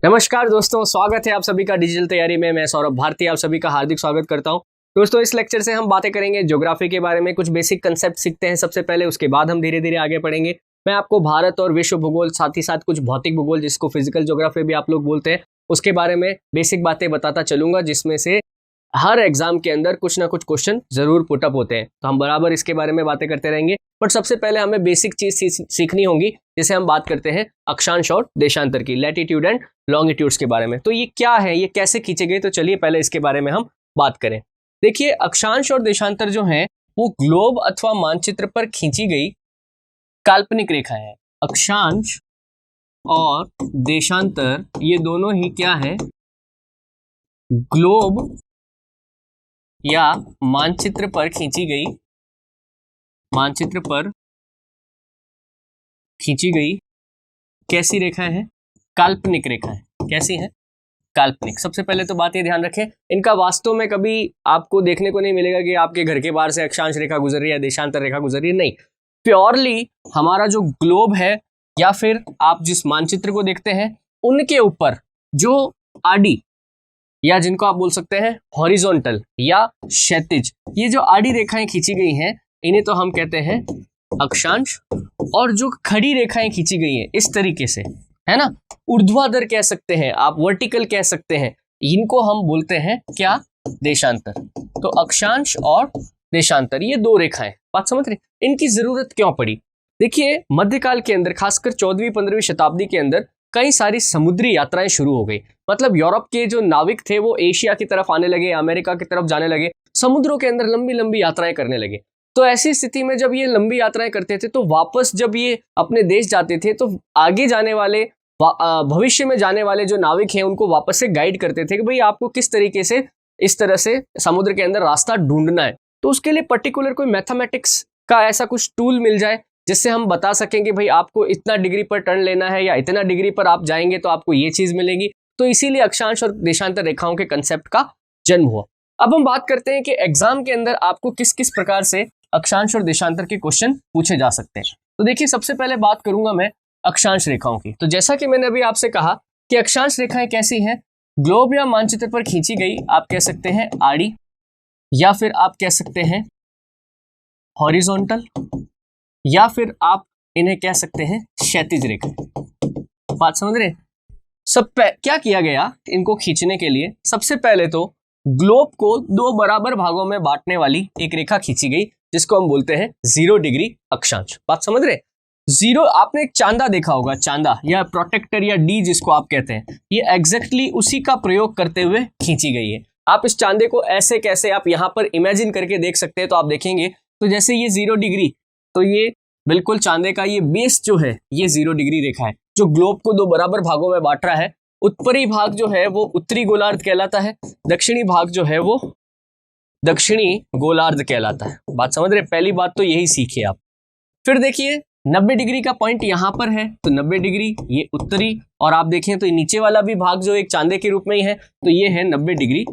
नमस्कार दोस्तों, स्वागत है आप सभी का डिजिटल तैयारी में। मैं सौरभ भारती आप सभी का हार्दिक स्वागत करता हूं। दोस्तों, इस लेक्चर से हम बातें करेंगे ज्योग्राफी के बारे में। कुछ बेसिक कंसेप्ट सीखते हैं सबसे पहले, उसके बाद हम धीरे धीरे आगे बढ़ेंगे। मैं आपको भारत और विश्व भूगोल, साथ ही साथ कुछ भौतिक भूगोल जिसको फिजिकल ज्योग्राफी भी आप लोग बोलते हैं, उसके बारे में बेसिक बातें बताता चलूंगा, जिसमें से हर एग्जाम के अंदर कुछ ना कुछ क्वेश्चन जरूर पुटअप होते हैं। तो हम बराबर इसके बारे में बातें करते रहेंगे। बट सबसे पहले हमें बेसिक चीज सीखनी होगी, जिसे हम बात करते हैं अक्षांश और देशांतर की, लैटिट्यूड एंड लॉन्गिट्यूड्स के बारे में। तो ये क्या है, ये कैसे खींचे गए, तो चलिए पहले इसके बारे में हम बात करें। देखिए, अक्षांश और देशांतर जो है वो ग्लोब अथवा मानचित्र पर खींची गई काल्पनिक रेखा है। अक्षांश और देशांतर ये दोनों ही क्या है, ग्लोब या मानचित्र पर खींची गई कैसी रेखा है, काल्पनिक रेखा है। कैसी है, काल्पनिक। सबसे पहले तो बात ये ध्यान रखें, इनका वास्तव में कभी आपको देखने को नहीं मिलेगा कि आपके घर के बाहर से अक्षांश रेखा गुजर रही है, देशांतर रेखा गुजर रही है, नहीं। प्योरली हमारा जो ग्लोब है या फिर आप जिस मानचित्र को देखते हैं उनके ऊपर जो आडी या जिनको आप बोल सकते हैं हॉरिजॉन्टल या क्षैतिज, ये जो आड़ी रेखाएं खींची गई हैं इन्हें तो हम कहते हैं अक्षांश। और जो खड़ी रेखाएं खींची गई हैं इस तरीके से, है ना, ऊर्ध्वाधर कह सकते हैं आप, वर्टिकल कह सकते हैं, इनको हम बोलते हैं क्या, देशांतर। तो अक्षांश और देशांतर ये दो रेखाएं, बात समझ रहे। इनकी जरूरत क्यों पड़ी? देखिए, मध्यकाल के अंदर, खासकर 14वीं-15वीं शताब्दी के अंदर कई सारी समुद्री यात्राएं शुरू हो गई। मतलब यूरोप के जो नाविक थे वो एशिया की तरफ आने लगे, अमेरिका की तरफ जाने लगे, समुद्रों के अंदर लंबी लंबी यात्राएं करने लगे। तो ऐसी स्थिति में जब ये लंबी यात्राएं करते थे तो वापस जब ये अपने देश जाते थे तो आगे जाने वाले, भविष्य में जाने वाले जो नाविक हैं उनको वापस से गाइड करते थे कि भाई आपको किस तरीके से इस तरह से समुद्र के अंदर रास्ता ढूंढना है। तो उसके लिए पर्टिकुलर कोई मैथमेटिक्स का ऐसा कुछ टूल मिल जाए जिससे हम बता सकेंगे भाई आपको इतना डिग्री पर टर्न लेना है या इतना डिग्री पर आप जाएंगे तो आपको ये चीज मिलेगी। तो इसीलिए अक्षांश और देशांतर रेखाओं के कंसेप्ट का जन्म हुआ। अब हम बात करते हैं कि एग्जाम के अंदर आपको किस किस प्रकार से अक्षांश और देशांतर के क्वेश्चन पूछे जा सकते हैं। तो देखिए, सबसे पहले बात करूंगा मैं अक्षांश रेखाओं की। तो जैसा कि मैंने अभी आपसे कहा कि अक्षांश रेखाएं कैसी हैं, ग्लोब या मानचित्र पर खींची गई, आप कह सकते हैं आड़ी, या फिर आप कह सकते हैं हॉरिजॉन्टल, या फिर आप इन्हें कह सकते हैं क्षैतिज रेखा। बात समझ रहे। क्या किया गया इनको खींचने के लिए, सबसे पहले तो ग्लोब को दो बराबर भागों में बांटने वाली एक रेखा खींची गई जिसको हम बोलते हैं 0 डिग्री अक्षांश। बात समझ रहे। जीरो, आपने एक चांदा देखा होगा, चांदा या प्रोटेक्टर या डी जिसको आप कहते हैं, ये एग्जैक्टली उसी का प्रयोग करते हुए खींची गई है। आप इस चांदे को ऐसे कैसे आप यहां पर इमेजिन करके देख सकते हैं। तो आप देखेंगे तो जैसे ये 0 डिग्री, तो ये बिल्कुल चांदे का ये बेस जो है ये 0 डिग्री रेखा है जो ग्लोब को दो बराबर भागों में बांट रहा है। उत्तरी भाग जो है वो उत्तरी गोलार्ध कहलाता है, दक्षिणी भाग जो है वो दक्षिणी गोलार्ध कहलाता है। बात समझ रहे। पहली बात तो यही सीखिए आप। फिर देखिए, 90 डिग्री का पॉइंट यहां पर है, तो 90 डिग्री ये उत्तरी, और आप देखें तो नीचे वाला भी भाग जो एक चांदे के रूप में ही है, तो ये है 90 डिग्री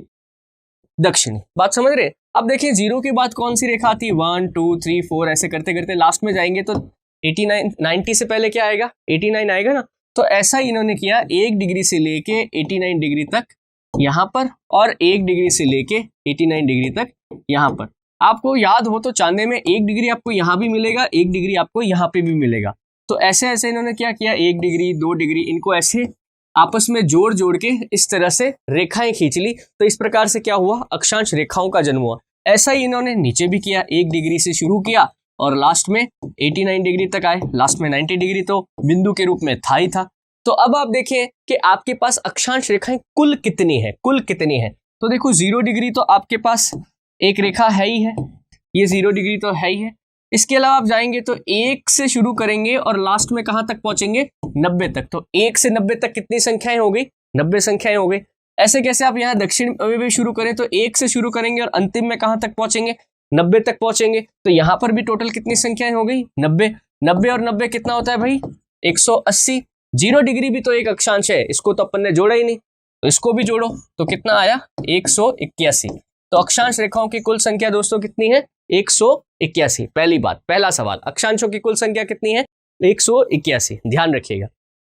दक्षिणी। बात समझ रहे। अब देखिए, 0 के बाद कौन सी रेखा आती है, 1 2 3 4 ऐसे करते करते लास्ट में जाएंगे तो 89 90 से पहले क्या आएगा, 89 आएगा ना। तो ऐसा ही इन्होंने किया, 1 डिग्री से लेके 89 डिग्री तक यहां पर, और 1 डिग्री से लेके 89 डिग्री तक यहां पर। आपको याद हो तो चांदे में 1 डिग्री आपको यहां भी मिलेगा, 1 डिग्री आपको यहां पे भी मिलेगा। तो ऐसे ऐसे इन्होंने क्या किया, 1 डिग्री 2 डिग्री, इनको ऐसे आपस में जोड़ जोड़ के इस तरह से रेखाएं खींच ली। तो इस प्रकार से क्या हुआ, अक्षांश रेखाओं का जन्म हुआ। ऐसा ही इन्होंने नीचे भी किया, 1 डिग्री से शुरू किया और लास्ट में 89 डिग्री तक आए। लास्ट में 90 डिग्री तो बिंदु के रूप में था ही था। तो अब आप देखें कि आपके पास अक्षांश रेखाएं कुल कितनी है, तो देखो 0 डिग्री तो आपके पास एक रेखा है ही है, ये 0 डिग्री तो है ही है। इसके अलावा आप जाएंगे तो 1 से शुरू करेंगे और लास्ट में कहां तक पहुंचेंगे, 90 तक। तो 1 से 90 तक कितनी संख्याएं हो गई, 90 संख्याएं हो गई। ऐसे कैसे आप यहाँ दक्षिण में भी शुरू करें तो 1 से शुरू करेंगे और अंतिम में कहां तक पहुंचेंगे, 90 तक पहुंचेंगे। तो यहां पर भी टोटल कितनी संख्याएं हो गई, 90। 90 और 90 कितना होता है भाई, 180। 0 डिग्री भी तो एक अक्षांश है, इसको तो अपन ने जोड़ा ही नहीं, तो इसको भी जोड़ो तो कितना आया, 181। तो अक्षांश रेखाओं की कुल संख्या दोस्तों कितनी है, 181। पहली बात, पहला सवाल, अक्षांशों की कुल संख्या कितनी है, 181, ध्यान रखिएगा।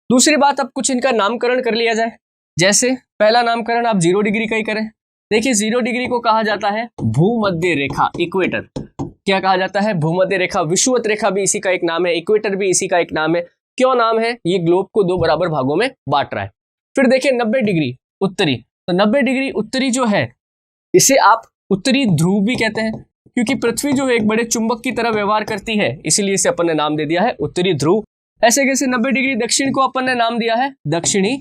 दूसरी बात, अब कुछ इनका नामकरण कर लिया जाए। जैसे पहला नामकरण आप 0 डिग्री का ही करें। देखिए 0 डिग्री को कहा जाता है भूमध्य रेखा, इक्वेटर। क्या कहा जाता है? भूमध्य रेखा। विषुवत रेखा भी इसी का एक नाम है, इक्वेटर भी इसी का एक नाम है। क्यों नाम है? ये ग्लोब को 2 बराबर भागों में बांट रहा है। फिर देखिए 90 डिग्री उत्तरी, तो 90 डिग्री उत्तरी जो है इसे आप उत्तरी ध्रुव भी कहते हैं, क्योंकि पृथ्वी जो है एक बड़े चुंबक की तरह व्यवहार करती है, इसीलिए इसे अपन ने नाम दे दिया है उत्तरी ध्रुव। ऐसे कैसे 90 डिग्री दक्षिण को अपन ने नाम दिया है दक्षिणी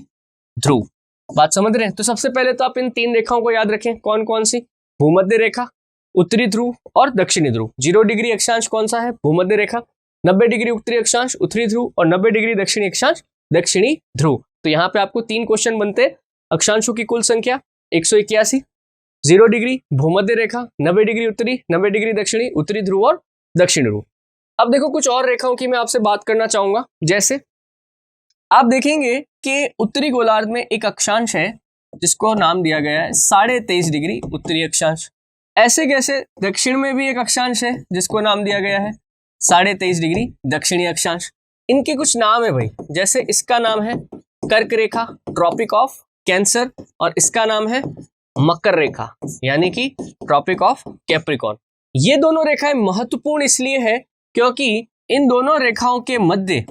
ध्रुव। बात समझ रहे हैं? तो सबसे पहले तो आप इन 3 रेखाओं को याद रखें। कौन कौन सी? भूमध्य रेखा, उत्तरी ध्रुव और दक्षिणी ध्रुव। 0 डिग्री अक्षांश कौन सा है? भूमध्य रेखा। 90 डिग्री उत्तरी अक्षांश उत्तरी ध्रुव और 90 डिग्री दक्षिणी अक्षांश दक्षिणी ध्रुव। तो यहाँ पे आपको 3 क्वेश्चन बनते हैं। अक्षांशों की कुल संख्या 181, 0 डिग्री भूमध्य रेखा, 90 डिग्री उत्तरी, 90 डिग्री दक्षिणी, उत्तरी ध्रुव और दक्षिणी ध्रुव। अब देखो कुछ और रेखाओं की मैं आपसे बात करना चाहूंगा। जैसे आप देखेंगे कि उत्तरी गोलार्ध में एक अक्षांश है जिसको नाम दिया गया है 23.5 डिग्री उत्तरी अक्षांश। ऐसे कैसे दक्षिण में भी एक अक्षांश है जिसको नाम दिया गया है 23.5 डिग्री दक्षिणी अक्षांश। इनके कुछ नाम है भाई, जैसे इसका नाम है कर्क रेखा, ट्रॉपिक ऑफ कैंसर, और इसका नाम है मकर रेखा यानी कि ट्रॉपिक ऑफ कैप्रिकॉर्न। ये दोनों रेखाएं महत्वपूर्ण इसलिए है क्योंकि इन दोनों रेखाओं के मध्य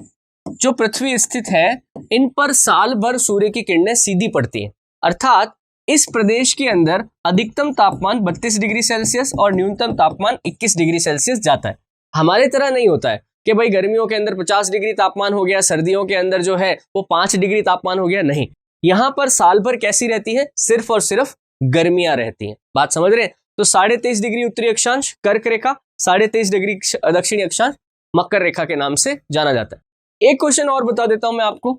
जो पृथ्वी स्थित है, इन पर साल भर सूर्य की किरणें सीधी पड़ती हैं। अर्थात इस प्रदेश के अंदर अधिकतम तापमान 32 डिग्री सेल्सियस और न्यूनतम तापमान 21 डिग्री सेल्सियस जाता है। हमारे तरह नहीं होता है कि भाई गर्मियों के अंदर 50 डिग्री तापमान हो गया, सर्दियों के अंदर जो है वो 5 डिग्री तापमान हो गया। नहीं, यहाँ पर साल भर कैसी रहती है? सिर्फ और सिर्फ गर्मियां रहती हैं। बात समझ रहे हैं? तो 23.5 डिग्री उत्तरी अक्षांश कर्क रेखा, 23.5 डिग्री दक्षिणी अक्षांश मकर रेखा के नाम से जाना जाता है। एक क्वेश्चन और बता देता हूं मैं आपको।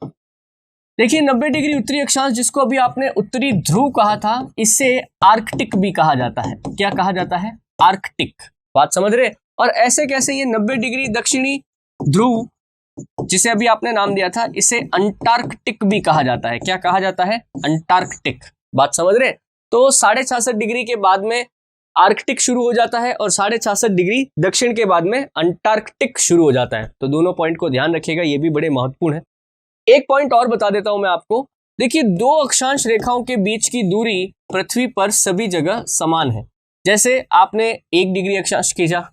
देखिए 90 डिग्री उत्तरी अक्षांश जिसको अभी आपने उत्तरी ध्रुव कहा था, इसे आर्कटिक भी कहा जाता है। क्या कहा जाता है? आर्कटिक। बात समझ रहे? और ऐसे कैसे ये 90 डिग्री दक्षिणी ध्रुव जिसे अभी आपने नाम दिया था, इसे अंटार्कटिक भी कहा जाता है। क्या कहा जाता है? अंटार्कटिक। बात समझ रहे? तो 66.5 डिग्री के बाद में आर्कटिक शुरू हो जाता है और 66.5 डिग्री दक्षिण के बाद में अंटार्कटिक शुरू हो जाता है। तो दोनों पॉइंट को ध्यान रखिएगा, ये भी बड़े महत्वपूर्ण है। एक पॉइंट और बता देता हूं मैं आपको। देखिए 2 अक्षांश रेखाओं के बीच की दूरी पृथ्वी पर सभी जगह समान है। जैसे आपने 1 डिग्री अक्षांश खींचा,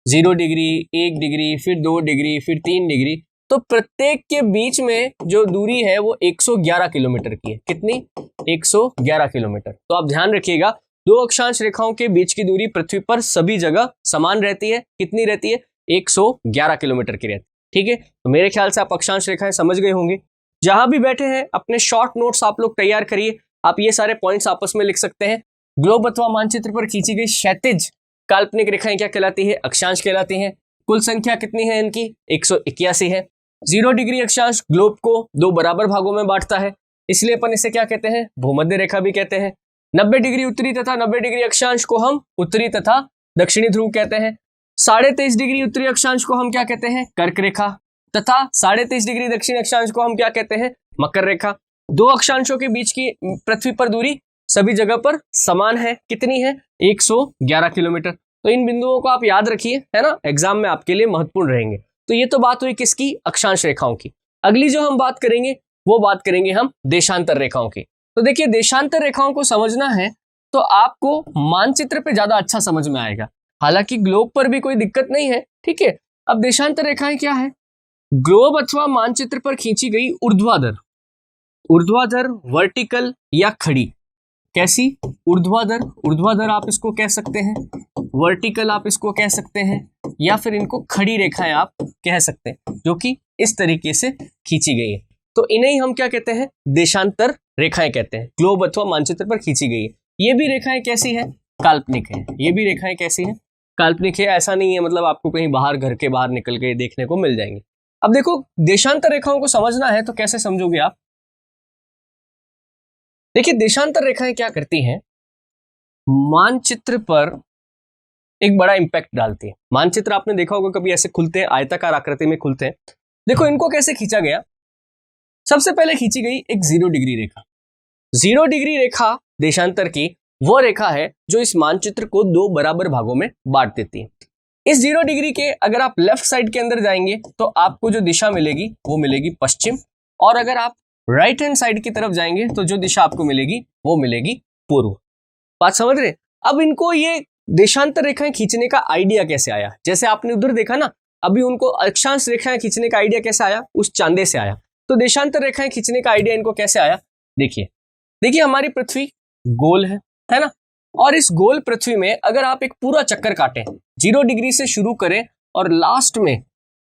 0 डिग्री, 1 डिग्री, फिर 2 डिग्री, फिर 3 डिग्री, तो प्रत्येक के बीच में जो दूरी है वो 111 किलोमीटर की है। कितनी? 111 किलोमीटर। तो आप ध्यान रखिएगा, 2 अक्षांश रेखाओं के बीच की दूरी पृथ्वी पर सभी जगह समान रहती है। कितनी रहती है? 111 किलोमीटर की रहती है। ठीक है, तो मेरे ख्याल से आप अक्षांश रेखाएं समझ गए होंगे। जहां भी बैठे हैं अपने शॉर्ट नोट्स आप लोग तैयार करिए। आप ये सारे पॉइंट्स आपस में लिख सकते हैं। ग्लोब अथवा मानचित्र पर खींची गई क्षैतिज काल्पनिक रेखाएं क्या कहलाती है? अक्षांश कहलाती हैं। कुल संख्या कितनी है इनकी? 181 है। 0 डिग्री अक्षांश ग्लोब को 2 बराबर भागों में बांटता है, इसलिए अपन इसे क्या कहते हैं? भूमध्य रेखा भी कहते हैं। 90 डिग्री उत्तरी तथा 90 डिग्री अक्षांश को हम उत्तरी तथा दक्षिणी ध्रुव कहते हैं। 23.5 डिग्री उत्तरी अक्षांश को हम क्या कहते हैं? कर्क रेखा, तथा 23.5 डिग्री दक्षिणी अक्षांश को हम क्या कहते हैं? मकर रेखा। 2 अक्षांशों के बीच की पृथ्वी पर दूरी सभी जगह पर समान है। कितनी है? 111 किलोमीटर। तो इन बिंदुओं को आप याद रखिए, है ना, एग्जाम में आपके लिए महत्वपूर्ण रहेंगे। तो ये तो बात हुई किसकी? अक्षांश रेखाओं की। अगली जो हम बात करेंगे वो बात करेंगे हम देशांतर रेखाओं की। तो देखिए देशांतर रेखाओं को समझना है तो आपको मानचित्र पे ज्यादा अच्छा समझ में आएगा। हालांकि ग्लोब पर भी कोई दिक्कत नहीं है, ठीक है। अब देशांतर रेखाएं क्या है? ग्लोब अथवा मानचित्र पर खींची गई ऊर्ध्वाधर, वर्टिकल या खड़ी। कैसी? ऊर्ध्वाधर, ऊर्ध्वाधर आप इसको कह सकते हैं, वर्टिकल आप इसको कह सकते हैं, या फिर इनको खड़ी रेखाएं आप कह सकते हैं, जो कि इस तरीके से खींची गई है। तो इन्हें ही हम क्या कहते हैं? देशांतर रेखाएं कहते हैं। ग्लोब अथवा मानचित्र पर खींची गई है। ये भी रेखाएं कैसी है? काल्पनिक है। ये भी रेखाएं कैसी हैं? काल्पनिक है। ऐसा नहीं है मतलब आपको कहीं बाहर, घर के बाहर निकल के देखने को मिल जाएंगे। अब देखो देशांतर रेखाओं को समझना है तो कैसे समझोगे आप? देखिए देशांतर रेखाएं क्या करती हैं? मानचित्र पर एक बड़ा इंपैक्ट डालती है। मानचित्र आपने देखा होगा कभी ऐसे खुलते हैं, आयताकार आकृति में खुलते हैं। देखो इनको कैसे खींचा गया। सबसे पहले खींची गई एक 0 डिग्री रेखा। 0 डिग्री रेखा देशांतर की वो रेखा है जो इस मानचित्र को 2 बराबर भागों में बांट देती है। इस 0 डिग्री के अगर आप लेफ्ट साइड के अंदर जाएंगे तो आपको जो दिशा मिलेगी वो मिलेगी पश्चिम, और अगर आप राइट हैंड साइड की तरफ जाएंगे तो जो दिशा आपको मिलेगी वो मिलेगी पूर्व। बात समझ रहे? अब इनको ये देशांतर रेखाएं खींचने का आइडिया कैसे आया? जैसे आपने उधर देखा ना, अभी उनको अक्षांश रेखाएं खींचने का आइडिया कैसे आया? उस चांदे से आया। तो देशांतर रेखाएं खींचने का आइडिया इनको कैसे आया? देखिए हमारी पृथ्वी गोल है ना, और इस गोल पृथ्वी में अगर आप एक पूरा चक्कर काटें, 0 डिग्री से शुरू करें और लास्ट में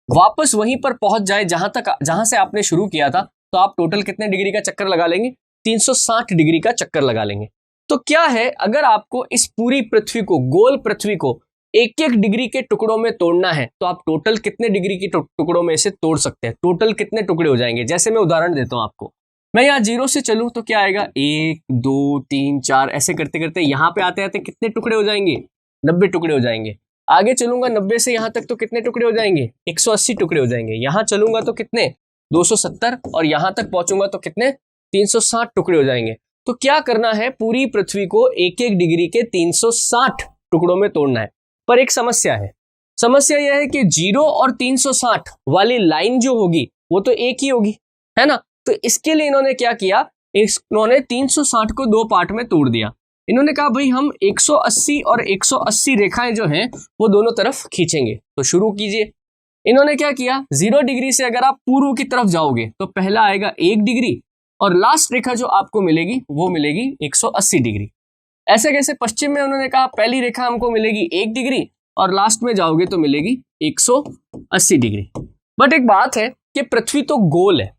वापस वहीं पर पहुंच जाए जहां से आपने शुरू किया था, तो आप टोटल कितने डिग्री का चक्कर लगा लेंगे? 360 डिग्री का चक्कर लगा लेंगे। तो क्या है, अगर आपको इस पूरी पृथ्वी को, गोल पृथ्वी को एक एक डिग्री के टुकड़ों में तोड़ना है, तो आप टोटल कितने डिग्री के टुकड़ों में इसे तोड़ सकते हैं? टोटल कितने टुकड़े हो जाएंगे? जैसे मैं उदाहरण देता हूं आपको, मैं यहाँ 0 से चलूं तो क्या आएगा? 1 2 3 4 ऐसे करते करते यहाँ पे आते आते कितने टुकड़े हो जाएंगे? 90 टुकड़े हो जाएंगे। आगे चलूंगा 90 से यहाँ तक तो कितने टुकड़े हो जाएंगे? 180 टुकड़े हो जाएंगे। यहाँ चलूंगा तो कितने? 270, और यहाँ तक पहुंचूंगा तो कितने? 360 टुकड़े हो जाएंगे। तो क्या करना है, पूरी पृथ्वी को एक एक डिग्री के 360 टुकड़ों में तोड़ना है। पर एक समस्या है, समस्या यह है कि 0 और 360 वाली लाइन जो होगी वो तो एक ही होगी, है ना। तो इसके लिए इन्होंने क्या किया, इन्होंने 360 को 2 पार्ट में तोड़ दिया। इन्होंने कहा भाई हम 180 और 180 रेखाएं जो हैं वो दोनों तरफ खींचेंगे। तो शुरू कीजिए। इन्होंने क्या किया, 0 डिग्री से अगर आप पूर्व की तरफ जाओगे तो पहला आएगा 1 डिग्री, और लास्ट रेखा जो आपको मिलेगी वो मिलेगी 180 डिग्री। ऐसे कैसे? पश्चिम में उन्होंने कहा पहली रेखा हमको मिलेगी 1 डिग्री, और लास्ट में जाओगे तो मिलेगी 180 डिग्री। बट एक बात है कि पृथ्वी तो गोल है,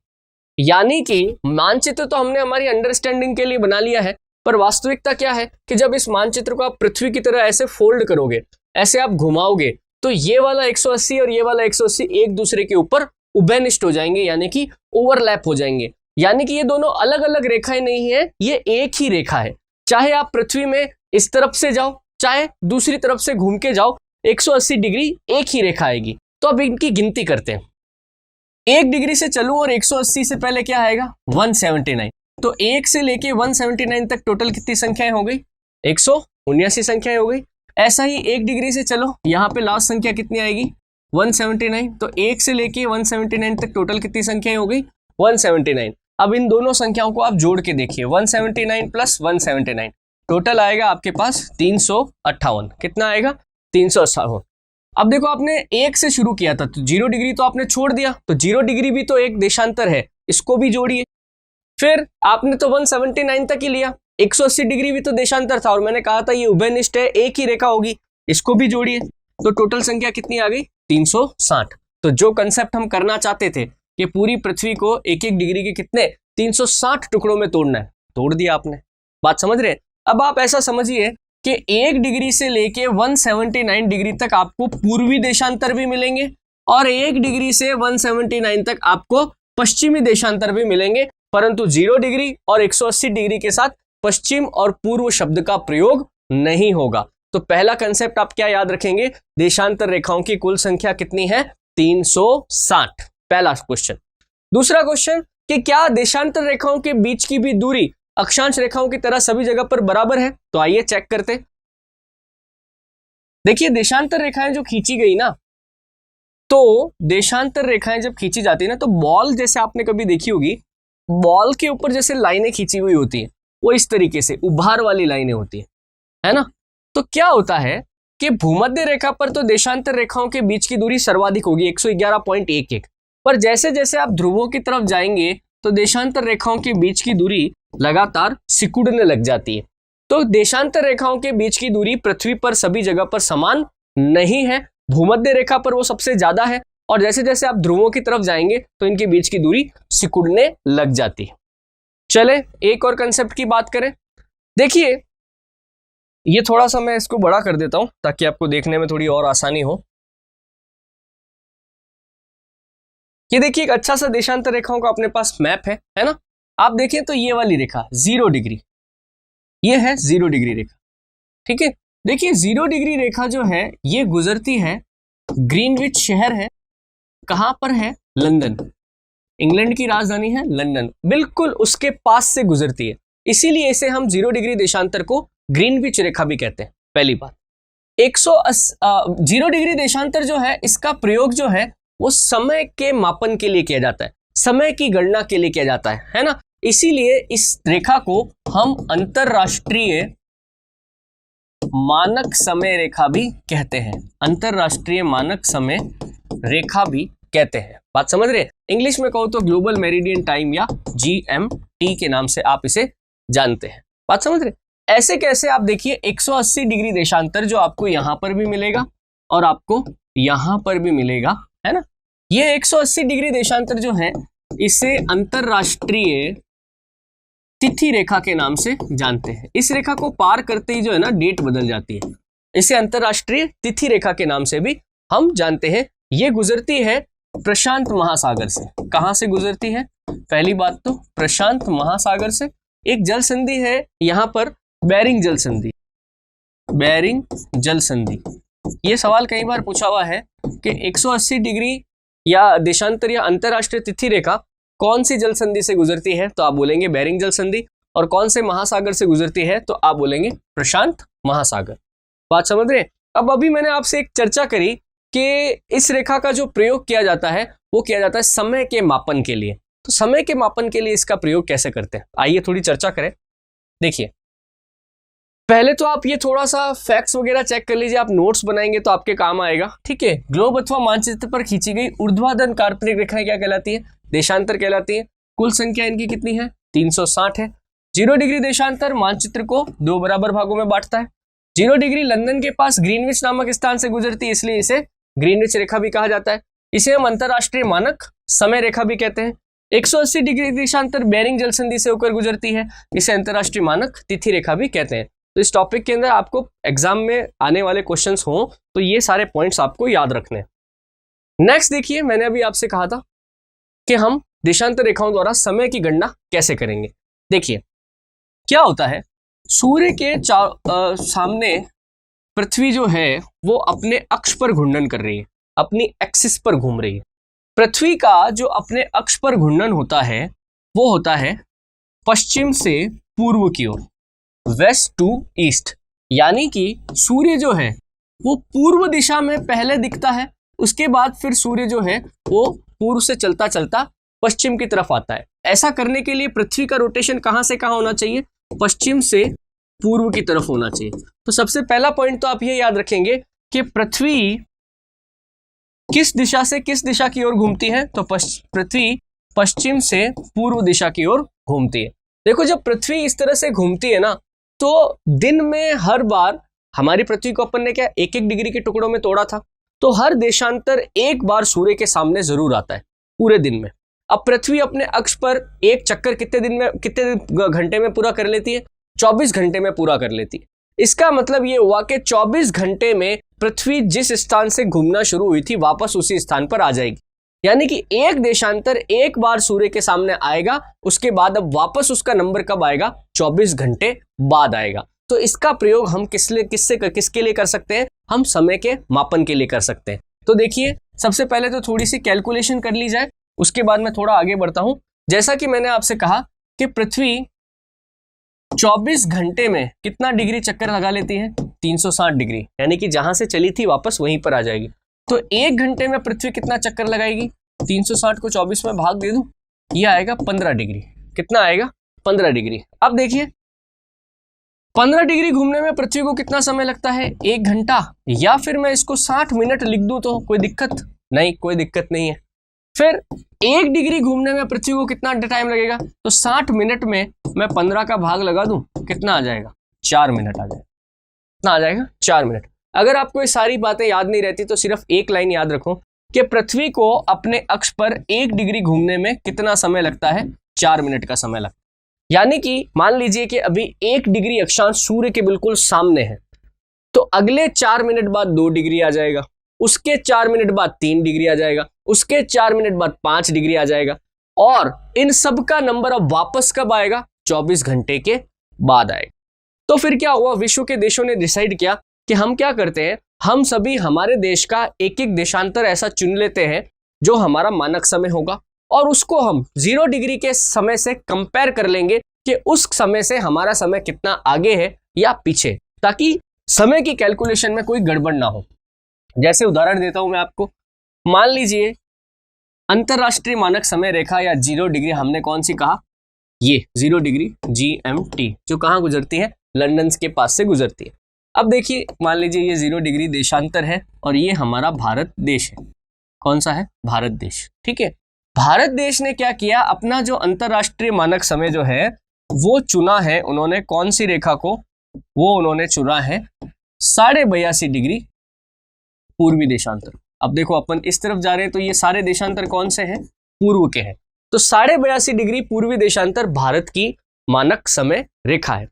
यानी कि मानचित्र तो हमने हमारी अंडरस्टैंडिंग के लिए बना लिया है, पर वास्तविकता क्या है कि जब इस मानचित्र को आप पृथ्वी की तरह ऐसे फोल्ड करोगे, ऐसे आप घुमाओगे, तो ये वाला 180 और ये वाला 180 एक दूसरे के ऊपर उभयनिष्ठ हो जाएंगे, यानी कि ओवरलैप हो जाएंगे। यानी कि ये दोनों अलग अलग रेखाएं नहीं है, ये एक ही रेखा है। चाहे आप पृथ्वी में इस तरफ से जाओ, चाहे दूसरी तरफ से घूम के जाओ, 180 डिग्री एक ही रेखा आएगी। तो अब इनकी गिनती करते हैं। 1 डिग्री से चलूं और 180 से पहले क्या आएगा? 179। तो 1 से लेके 179 तक टोटल कितनी संख्याएं हो गई? 179 संख्याएं हो गई। ऐसा ही 1 डिग्री से चलो, यहाँ पे लास्ट संख्या कितनी आएगी? 179। तो 1 से लेके 179 तक टोटल कितनी संख्याएं हो गई? 179। अब इन दोनों संख्याओं को आप जोड़ के देखिए, 179 प्लस 179 टोटल आएगा आपके पास 358। कितना आएगा? 358। अब देखो, आपने 1 से शुरू किया था तो 0 डिग्री तो आपने छोड़ दिया, तो 0 डिग्री भी तो एक देशांतर है, इसको भी जोड़िए। फिर आपने तो 179 तक ही लिया, 180 डिग्री भी तो देशांतर था, और मैंने कहा था ये उभयनिष्ठ है, एक ही रेखा होगी, इसको भी जोड़िए। तो टोटल संख्या कितनी आ गई? 360। तो जो कंसेप्ट हम करना चाहते थे कि पूरी पृथ्वी को एक एक डिग्री के कितने 360 टुकड़ों में तोड़ना है, तोड़ दिया आपने। बात समझ रहे? अब आप ऐसा समझिए कि 1 डिग्री से लेके 179 डिग्री तक आपको पूर्वी देशांतर भी मिलेंगे, और 1 डिग्री से 179 तक आपको पश्चिमी देशांतर भी मिलेंगे, परंतु 0 डिग्री और 180 डिग्री के साथ पश्चिम और पूर्व शब्द का प्रयोग नहीं होगा। तो पहला कंसेप्ट आप क्या याद रखेंगे? देशांतर रेखाओं की कुल संख्या कितनी है? 360। पहला क्वेश्चन। दूसरा क्वेश्चन कि क्या देशांतर रेखाओं के बीच की भी दूरी अक्षांश रेखाओं की तरह सभी जगह पर बराबर है? तो आइए चेक करते। देखिए, देशांतर रेखाएं जो खींची गई ना, तो देशांतर रेखाएं जब खींची जाती है ना, तो बॉल जैसे आपने कभी देखी होगी, बॉल के ऊपर जैसे लाइनें खींची हुई होती है, वो इस तरीके से उभार वाली लाइनें होती है ना। तो क्या होता है कि भूमध्य रेखा पर तो देशांतर रेखाओं के बीच की दूरी सर्वाधिक होगी 111.11, पर जैसे जैसे आप ध्रुवों की तरफ जाएंगे तो देशांतर रेखाओं के बीच की दूरी लगातार सिकुड़ने लग जाती है। तो देशांतर रेखाओं के बीच की दूरी पृथ्वी पर सभी जगह पर समान नहीं है, भूमध्य रेखा पर वो सबसे ज्यादा है, और जैसे जैसे आप ध्रुवों की तरफ जाएंगे तो इनके बीच की दूरी सिकुड़ने लग जाती है। चले एक और कंसेप्ट की बात करें। देखिए, ये थोड़ा सा मैं इसको बड़ा कर देता हूं ताकि आपको देखने में थोड़ी और आसानी हो। ये देखिए, एक अच्छा सा देशांतर रेखाओं का अपने पास मैप है ना। आप देखें तो ये वाली रेखा 0 डिग्री, ये है 0 डिग्री रेखा, ठीक है। देखिए, 0 डिग्री रेखा जो है ये गुजरती है, ग्रीनविच शहर है, कहां पर है? लंदन, इंग्लैंड की राजधानी है लंदन, बिल्कुल उसके पास से गुजरती है, इसीलिए इसे हम 0 डिग्री देशांतर को ग्रीनविच रेखा भी कहते हैं। पहली बात, 0 डिग्री देशांतर जो है, इसका प्रयोग जो है वो समय के मापन के लिए किया जाता है। समय की गणना के लिए किया जाता है ना। इसीलिए इस रेखा को हम अंतरराष्ट्रीय मानक समय रेखा भी कहते हैं, अंतरराष्ट्रीय मानक समय रेखा भी कहते हैं। बात समझ रहे हैं? इंग्लिश में कहो तो ग्लोबल मेरिडियन टाइम या GMT के नाम से आप इसे जानते हैं। बात समझ रहे? ऐसे कैसे, आप देखिए 180 डिग्री देशांतर जो आपको यहां पर भी मिलेगा और आपको यहां पर भी मिलेगा, है ना। ये 180 डिग्री देशांतर जो है इसे अंतरराष्ट्रीय तिथि रेखा के नाम से जानते हैं। इस रेखा को पार करते ही जो है ना डेट बदल जाती है, इसे अंतरराष्ट्रीय तिथि रेखा के नाम से भी हम जानते हैं। ये गुजरती है प्रशांत महासागर से। कहां से गुजरती है? पहली बात तो प्रशांत महासागर से। एक जल संधि है यहां पर, बेरिंग जल संधि, बेरिंग जल संधि। ये सवाल कई बार पूछा हुआ है कि 180 डिग्री या देशांतर या अंतरराष्ट्रीय तिथि रेखा कौन सी जल संधि से गुजरती है, तो आप बोलेंगे बेरिंग जल संधि। और कौन से महासागर से गुजरती है, तो आप बोलेंगे प्रशांत महासागर। बात समझ रहे हैं? अब अभी मैंने आपसे एक चर्चा करी कि इस रेखा का जो प्रयोग किया जाता है वो किया जाता है समय के मापन के लिए। तो समय के मापन के लिए इसका प्रयोग कैसे करते हैं, आइए थोड़ी चर्चा करें। देखिए, पहले तो आप ये थोड़ा सा फैक्ट्स वगैरह चेक कर लीजिए, आप नोट्स बनाएंगे तो आपके काम आएगा, ठीक है। ग्लोब अथवा मानचित्र पर खींची गई ऊर्ध्वाधर काल्पनिक रेखाएं क्या कहलाती है? देशांतर कहलाती है। कुल संख्या इनकी कितनी है? 360 है। 0 डिग्री देशांतर मानचित्र को 2 बराबर भागों में बांटता है। 0 डिग्री लंदन के पास ग्रीनविच नामक स्थान से गुजरती है, इसलिए इसे ग्रीनविच रेखा भी कहा जाता है। इसे हम अंतरराष्ट्रीय मानक समय रेखा भी कहते हैं। 180 डिग्री देशांतर बेरिंग जल संधि से होकर गुजरती है, इसे अंतरराष्ट्रीय मानक तिथि रेखा भी कहते हैं। तो इस टॉपिक के अंदर आपको एग्जाम में आने वाले क्वेश्चंस हो तो ये सारे पॉइंट्स आपको याद रखने हैं। नेक्स्ट देखिए, मैंने अभी आपसे कहा था कि हम देशांतर रेखाओं द्वारा समय की गणना कैसे करेंगे। देखिए क्या होता है, सूर्य के सामने पृथ्वी जो है वो अपने अक्ष पर घूर्णन कर रही है, अपनी एक्सिस पर घूम रही है। पृथ्वी का जो अपने अक्ष पर घूर्णन होता है वो होता है पश्चिम से पूर्व की ओर, वेस्ट टू ईस्ट। यानी कि सूर्य जो है वो पूर्व दिशा में पहले दिखता है, उसके बाद फिर सूर्य जो है वो पूर्व से चलता चलता पश्चिम की तरफ आता है। ऐसा करने के लिए पृथ्वी का रोटेशन कहां से कहां होना चाहिए? पश्चिम से पूर्व की तरफ होना चाहिए। तो सबसे पहला पॉइंट तो आप ये याद रखेंगे कि पृथ्वी किस दिशा से किस दिशा की ओर घूमती है, तो पृथ्वी पश्चिम से पूर्व दिशा की ओर घूमती है। देखो, जब पृथ्वी इस तरह से घूमती है ना, तो दिन में हर बार हमारी पृथ्वी को अपन ने क्या 1-1 डिग्री के टुकड़ों में तोड़ा था, तो हर देशांतर एक बार सूर्य के सामने जरूर आता है पूरे दिन में। अब पृथ्वी अपने अक्ष पर एक चक्कर कितने घंटे में पूरा कर लेती है? 24 घंटे में पूरा कर लेती है। इसका मतलब ये हुआ कि 24 घंटे में पृथ्वी जिस स्थान से घूमना शुरू हुई थी वापस उसी स्थान पर आ जाएगी। यानी कि एक देशांतर एक बार सूर्य के सामने आएगा, उसके बाद अब वापस उसका नंबर कब आएगा? 24 घंटे बाद आएगा। तो इसका प्रयोग हम किसके लिए कर सकते हैं? हम समय के मापन के लिए कर सकते हैं। तो देखिए, सबसे पहले तो थोड़ी सी कैलकुलेशन कर ली जाए, उसके बाद मैं थोड़ा आगे बढ़ता हूं। जैसा कि मैंने आपसे कहा कि पृथ्वी 24 घंटे में कितना डिग्री चक्कर लगा लेती है? 360 डिग्री। यानी कि जहां से चली थी वापस वहीं पर आ जाएगी। तो 1 घंटे में पृथ्वी कितना चक्कर लगाएगी? 360 को 24 में भाग दे दूं, ये आएगा 15 डिग्री। कितना आएगा? 15 डिग्री। अब देखिए, 15 डिग्री घूमने में पृथ्वी को कितना समय लगता है? 1 घंटा। या फिर मैं इसको 60 मिनट लिख दूं तो कोई दिक्कत नहीं? कोई दिक्कत नहीं है। फिर 1 डिग्री घूमने में पृथ्वी को कितना टाइम लगेगा? तो 60 मिनट में मैं 15 का भाग लगा दूं, कितना आ जाएगा? 4 मिनट आ जाएगा। कितना आ जाएगा? 4 मिनट। अगर आपको ये सारी बातें याद नहीं रहती तो सिर्फ एक लाइन याद रखो कि पृथ्वी को अपने अक्ष पर 1 डिग्री घूमने में कितना समय लगता है? 4 मिनट का समय लगता है। यानी कि मान लीजिए कि अभी 1 डिग्री अक्षांश सूर्य के बिल्कुल सामने है, तो अगले 4 मिनट बाद 2 डिग्री आ जाएगा, उसके 4 मिनट बाद 3 डिग्री आ जाएगा, उसके 4 मिनट बाद 5 डिग्री आ जाएगा, और इन सब का नंबर अब वापस कब आएगा? 24 घंटे के बाद आएगा। तो फिर क्या हुआ? विश्व के देशों ने डिसाइड किया कि हम क्या करते हैं, हम सभी हमारे देश का एक देशांतर ऐसा चुन लेते हैं जो हमारा मानक समय होगा, और उसको हम 0 डिग्री के समय से कंपेयर कर लेंगे कि उस समय से हमारा समय कितना आगे है या पीछे, ताकि समय की कैलकुलेशन में कोई गड़बड़ ना हो। जैसे उदाहरण देता हूं मैं आपको, मान लीजिए अंतरराष्ट्रीय मानक समय रेखा या 0 डिग्री हमने कौन सी कहा, ये 0 डिग्री GMT जो कहाँ गुजरती है, लंदन के पास से गुजरती है। अब देखिए मान लीजिए ये 0 डिग्री देशांतर है और ये हमारा भारत देश है। कौन सा है, भारत देश, ठीक है। भारत देश ने क्या किया, अपना जो अंतरराष्ट्रीय मानक समय जो है वो चुना है उन्होंने, कौन सी रेखा को, वो उन्होंने चुना है 82.5 डिग्री पूर्वी देशांतर। अब देखो अपन इस तरफ जा रहे हैं तो ये सारे देशांतर कौन से हैं, पूर्व के हैं, तो 82.5 डिग्री पूर्वी देशांतर भारत की मानक समय रेखा है।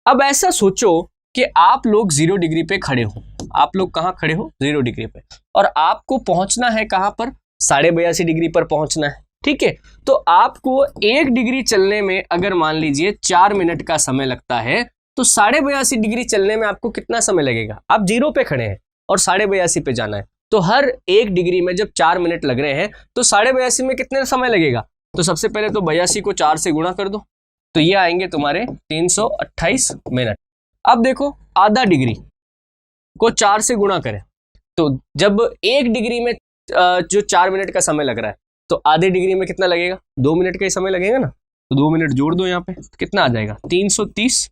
अब ऐसा सोचो कि आप लोग 0 डिग्री पे खड़े हो, आप लोग कहाँ खड़े हो, 0 डिग्री पे, और आपको पहुंचना है कहाँ पर, 82.5 डिग्री पर पहुंचना है, ठीक है। तो आपको 1 डिग्री चलने में अगर मान लीजिए 4 मिनट का समय लगता है, तो 82.5 डिग्री चलने में आपको कितना समय लगेगा, आप 0 पे खड़े हैं और 82.5 पे जाना है, तो हर 1 डिग्री में जब 4 मिनट लग रहे हैं तो 82.5 में कितने समय लगेगा, तो सबसे पहले तो 82 को 4 से गुणा कर दो, तो ये आएंगे तुम्हारे 328 मिनट। अब देखो आधा डिग्री को 4 से गुणा करें, तो जब 1 डिग्री में जो 4 मिनट का समय लग रहा है, तो आधे डिग्री में कितना लगेगा, 2 मिनट का ही समय लगेगा ना, तो 2 मिनट जोड़ दो यहाँ पे, कितना आ जाएगा, 330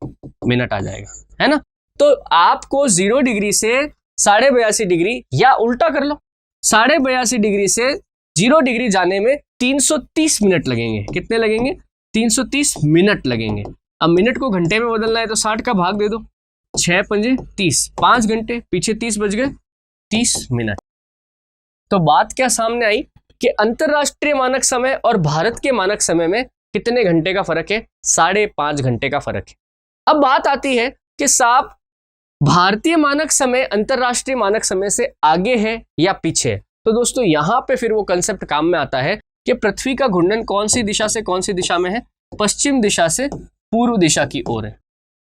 मिनट आ जाएगा, है ना। तो आपको 0 डिग्री से 82.5 डिग्री, या उल्टा कर लो, 82.5 डिग्री से 0 डिग्री जाने में 330 मिनट लगेंगे, कितने लगेंगे, 330 मिनट लगेंगे। अब मिनट को घंटे में बदलना है तो 60 का भाग दे दो, 6 पंजे 30, 5 घंटे, पीछे 30 बज गए, 30 मिनट। तो बात क्या सामने आई कि अंतरराष्ट्रीय मानक समय और भारत के मानक समय में कितने घंटे का फर्क है, 5.5 घंटे का फर्क है। अब बात आती है कि साहब भारतीय मानक समय अंतरराष्ट्रीय मानक समय से आगे है या पीछे है। तो दोस्तों यहां पे फिर वो कंसेप्ट काम में आता है कि पृथ्वी का घूर्णन कौन सी दिशा से कौन सी दिशा में है, पश्चिम दिशा से पूर्व दिशा की ओर है।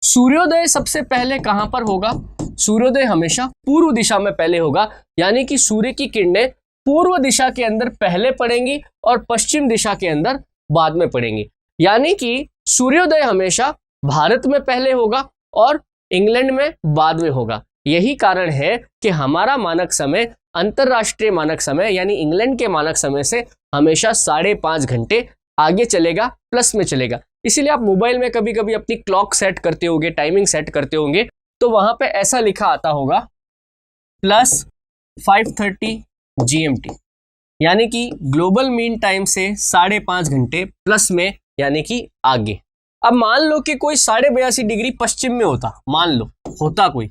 सूर्योदय सबसे पहले कहां पर होगा, सूर्योदय हमेशा पूर्व दिशा में पहले होगा, यानी कि सूर्य की किरणें पूर्व दिशा के अंदर पहले पड़ेंगी और पश्चिम दिशा के अंदर बाद में पड़ेंगी, यानी कि सूर्योदय हमेशा भारत में पहले होगा और इंग्लैंड में बाद में होगा। यही कारण है कि हमारा मानक समय अंतरराष्ट्रीय मानक समय यानी इंग्लैंड के मानक समय से हमेशा 5.5 घंटे आगे चलेगा, प्लस में चलेगा। इसीलिए आप मोबाइल में कभी कभी अपनी क्लॉक सेट करते होंगे, टाइमिंग सेट करते होंगे, तो वहां पे ऐसा लिखा आता होगा +5:30 GMT, यानी कि ग्लोबल मीन टाइम से 5.5 घंटे प्लस में, यानी कि आगे। अब मान लो कि कोई 82.5 डिग्री पश्चिम में होता, मान लो होता कोई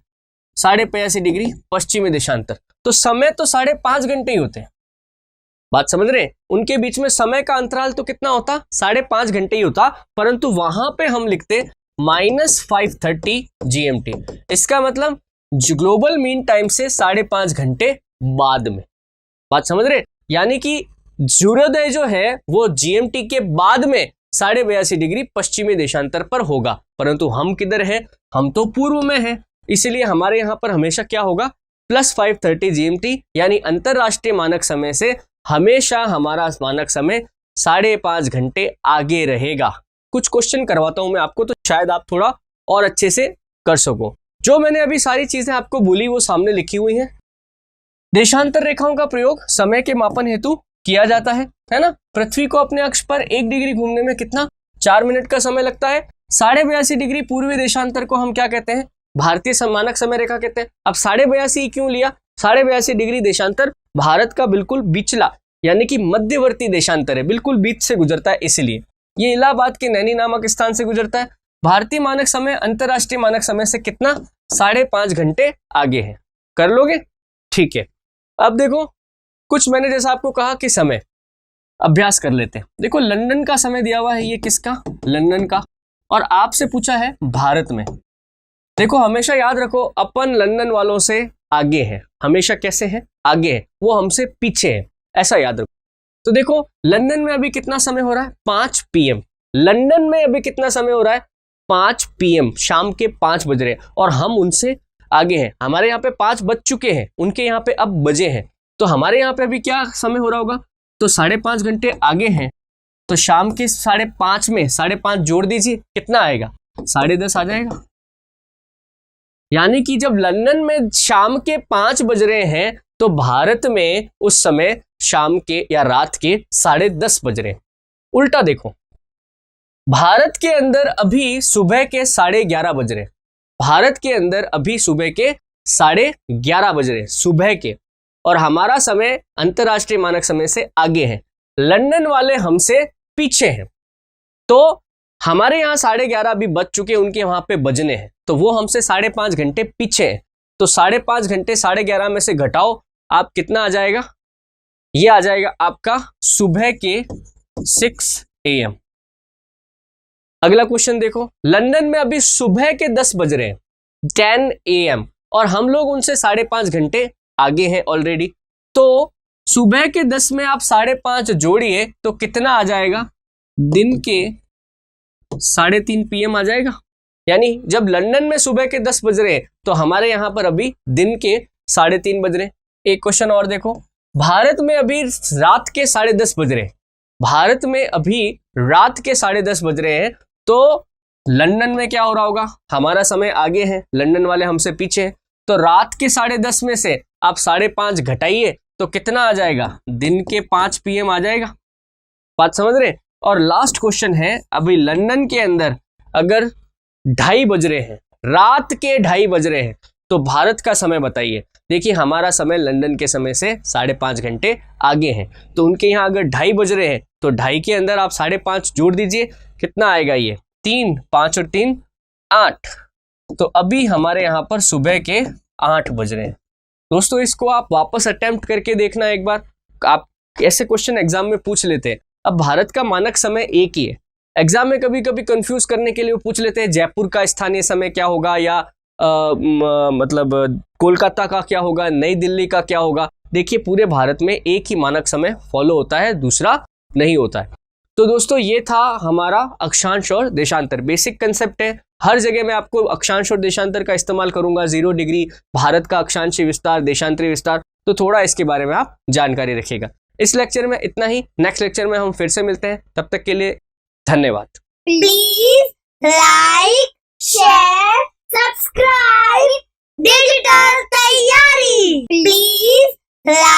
82.5 डिग्री पश्चिमी देशांतर, तो समय तो 5.5 घंटे ही होते हैं। बात समझ रहे हैं, उनके बीच में समय का अंतराल तो कितना होता, 5.5 घंटे ही होता, परंतु वहां पे हम लिखते -5:30 GMT। इसका मतलब ग्लोबल मीन टाइम से 5.5 घंटे बाद में। बात समझ रहे, यानी कि सूर्योदय जो है वो GMT के बाद में 82.5 डिग्री पश्चिमी देशांतर पर होगा, परंतु हम किधर है, हम तो पूर्व में हैं, इसलिए हमारे यहां पर हमेशा क्या होगा, +5:30 GMT, यानी अंतरराष्ट्रीय मानक समय से हमेशा हमारा मानक समय 5.5 घंटे आगे रहेगा। कुछ क्वेश्चन करवाता हूं मैं आपको, तो शायद आप थोड़ा और अच्छे से कर सको। जो मैंने अभी सारी चीजें आपको बोली वो सामने लिखी हुई हैं। देशांतर रेखाओं का प्रयोग समय के मापन हेतु किया जाता है ना। पृथ्वी को अपने अक्ष पर 1 डिग्री घूमने में कितना, 4 मिनट का समय लगता है। 82.5 डिग्री पूर्वी देशांतर को हम क्या कहते हैं, भारतीय मानक समय रेखा कहते हैं। अब 82.5 क्यों लिया, 82.5 डिग्री देशांतर भारत का बिल्कुल बीचला यानी कि मध्यवर्ती देशांतर है, बिल्कुल बीच से गुजरता है, इसलिए ये इलाहाबाद के नैनी नामक स्थान से गुजरता है। भारतीय मानक समय अंतरराष्ट्रीय मानक समय से कितना, 5.5 घंटे आगे है। कर लोगे, ठीक है। अब देखो कुछ मैंने जैसा आपको कहा कि समय अभ्यास कर लेते हैं। देखो लंदन का समय दिया हुआ है, ये किसका, लंदन का, और आपसे पूछा है भारत में। देखो हमेशा याद रखो अपन लंदन वालों से आगे हैं, हमेशा कैसे हैं, आगे हैं, वो हमसे पीछे हैं, ऐसा याद रखो। तो देखो लंदन में अभी कितना समय हो रहा है, 5 PM। लंदन में अभी कितना समय हो रहा है, 5 PM, शाम के 5 बज रहे हैं, और हम उनसे आगे हैं। हमारे यहाँ पे 5 बज चुके हैं, उनके यहाँ पे अब बजे हैं, तो हमारे यहाँ पे अभी क्या समय हो रहा होगा, तो 5.5 घंटे आगे हैं। तो शाम के 5:30 में 5.5 जोड़ दीजिए, कितना आएगा, 10:30 आ जाएगा। यानी कि जब लंदन में शाम के 5 बज रहे हैं तो भारत में उस समय शाम के या रात के 10:30 बज रहे हैं। उल्टा देखो, भारत के अंदर अभी सुबह के 11:30 बज रहे हैं। भारत के अंदर अभी सुबह के 11:30 बज रहे हैं सुबह के, और हमारा समय अंतरराष्ट्रीय मानक समय से आगे है। लंदन वाले हमसे पीछे हैं, तो हमारे यहाँ 11:30 अभी बज चुके हैं, उनके वहां पे बजने हैं, तो वो हमसे 5.5 घंटे पीछे हैं। तो 5.5 घंटे 11:30 में से घटाओ, आप कितना आ जाएगा? ये आ जाएगा आपका सुबह के 6 AM। अगला क्वेश्चन देखो, लंदन में अभी सुबह के 10 बज रहे हैं, 10 AM, और हम लोग उनसे 5.5 घंटे आगे हैं ऑलरेडी। तो सुबह के 10 में आप 5.5 जोड़िए तो कितना आ जाएगा? दिन के 3:30 PM आ जाएगा। यानी जब लंदन में सुबह के 10 बज रहे हैं तो हमारे यहां पर अभी दिन के 3:30 बज रहे हैं। एक क्वेश्चन और देखो, भारत में अभी रात के 10:30 बज रहे हैं। भारत में अभी रात के 10:30 बज रहे हैं, तो लंदन में क्या हो रहा होगा? हमारा समय आगे है, लंदन वाले हमसे पीछे हैं। तो रात के 10:30 में से आप 5.5 घटाइए तो कितना आ जाएगा? दिन के 5 PM आ जाएगा। बात समझ रहे? और लास्ट क्वेश्चन है, अभी लंदन के अंदर अगर 2:30 बज रहे हैं, रात के 2:30 बज रहे हैं, तो भारत का समय बताइए। देखिए हमारा समय लंदन के समय से 5.5 घंटे आगे है, तो उनके यहाँ अगर 2:30 बज रहे हैं तो 2:30 के अंदर आप 5.5 जोड़ दीजिए, कितना आएगा? ये 3, 5 और 3 8। तो अभी हमारे यहाँ पर सुबह के 8 बज रहे हैं। दोस्तों इसको आप वापस अटेम्प्ट करके देखना एक बार, आप ऐसे क्वेश्चन एग्जाम में पूछ लेते हैं। अब भारत का मानक समय एक ही है, एग्जाम में कभी कभी कंफ्यूज करने के लिए वो पूछ लेते हैं जयपुर का स्थानीय समय क्या होगा, या मतलब कोलकाता का क्या होगा, नई दिल्ली का क्या होगा। देखिए पूरे भारत में एक ही मानक समय फॉलो होता है, दूसरा नहीं होता है। तो दोस्तों ये था हमारा अक्षांश और देशांतर, बेसिक कंसेप्ट है। हर जगह मैं आपको अक्षांश और देशांतर का इस्तेमाल करूंगा, 0 डिग्री, भारत का अक्षांशीय विस्तार, देशांतरीय विस्तार, तो थोड़ा इसके बारे में आप जानकारी रखिएगा। इस लेक्चर में इतना ही, नेक्स्ट लेक्चर में हम फिर से मिलते हैं, तब तक के लिए धन्यवाद। Please like, share, subscribe digital तैयारी। Please like